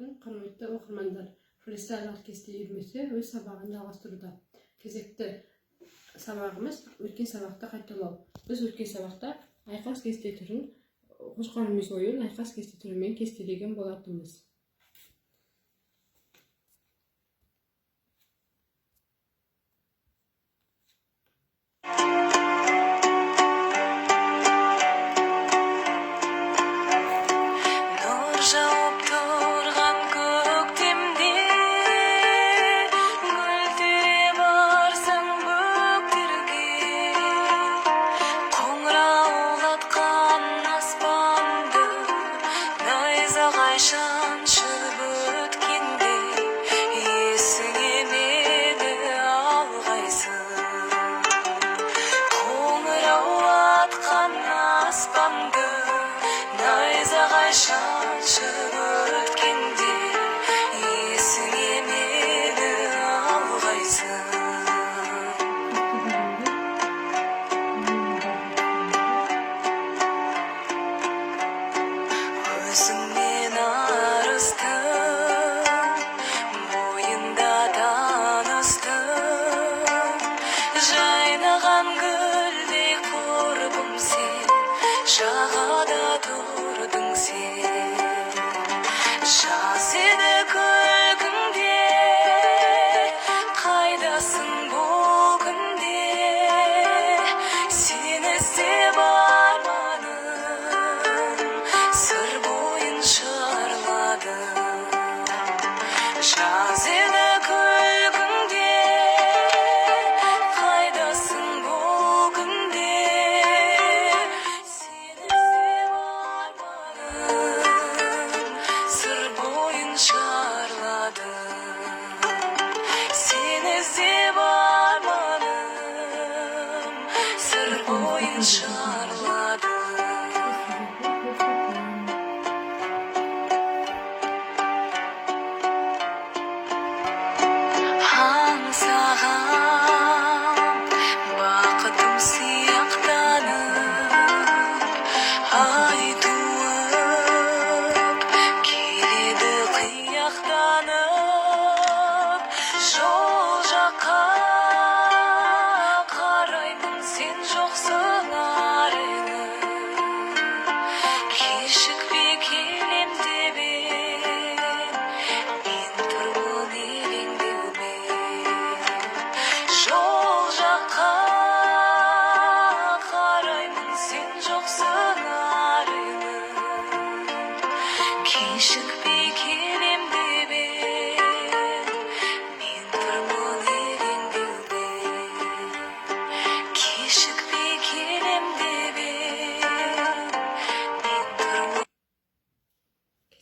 болатын құрметті оқырмандар, фристайл оркестрі үйірмесі өз сабағын жалғастыруда. Кезекті сабағымыз өткен сабақты қайталау. Біз өткен сабақта айқас кесте түрін қосқанымыз ойын айқас кесте түрімен кестелеген болатынбыз.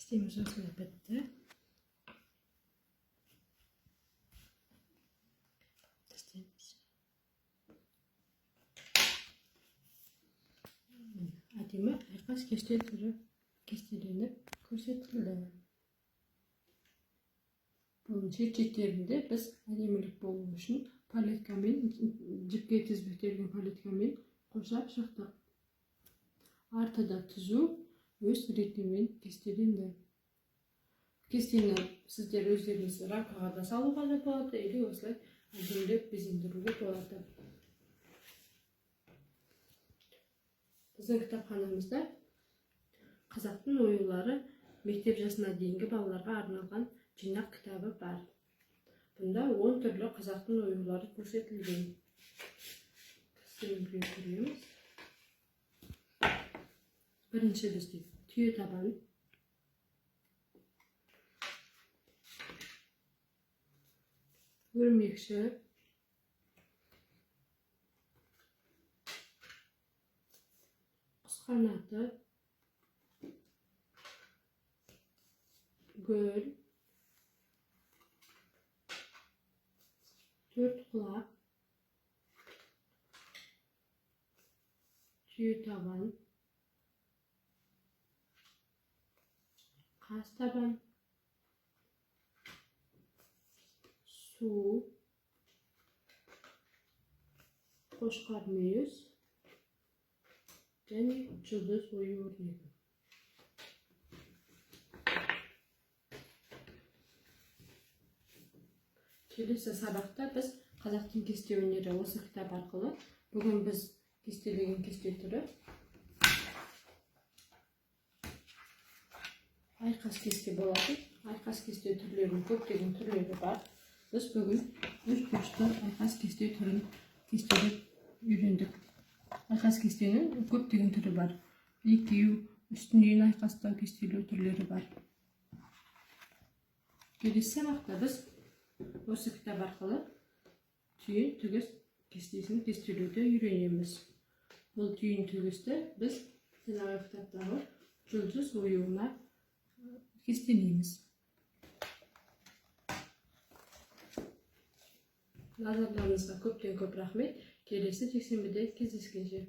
Kestiğimiz osuna bitti. Әдемі айқас кесте түрі кестеленіп көрсетілді. Бұның шет-шеттерінде біз әдемілік болу үшін палеткамен, жіпке тізбектелген палеткамен қосап шықтық. Артыда түзу өз ретімен кестеленді. Кестені сіздер өздеріңіз рамкаға да салуға да болады, или осылай әдемілеп безендіруге болады. Біздің кітапханамызда қазақтың оюлары мектеп жасына дейінгі балаларға арналған жинақ кітабы бар. Бұнда 10 түрлі қазақтың оюлары көрсетілген. Кестені көреміз. Бірінші бізде түйе табан, өрмекші, құс қанаты, гүл, төрт құлақ, түйе табан, қас табан, су, қошқар мүйіз және жұлдыз ою өрнегі. Келесі сабақта біз қазақтың кесте өнері осы кітап арқылы бүгін біз кестелеген кесте түрі айқас кесте болады. Айқас кесте түрлерінің көптеген түрлері бар. Біз бүгін үш бұрышты айқас кесте түрін кестелеп үйрендік. Айқас кестенің көптеген түрі бар. Екеу, үстінен айқастау кестелеу түрлері бар. Келесі сабақта біз осы кітап арқылы түйін тігіс кестесін кестелеуді үйренеміз. Бұл түйін тігісті біз жаңағы кітаптағы жұлдыз оюына кестелейміз. Назарларыңызға көптен көп рахмет. Келесі жексенбіде кездескенше.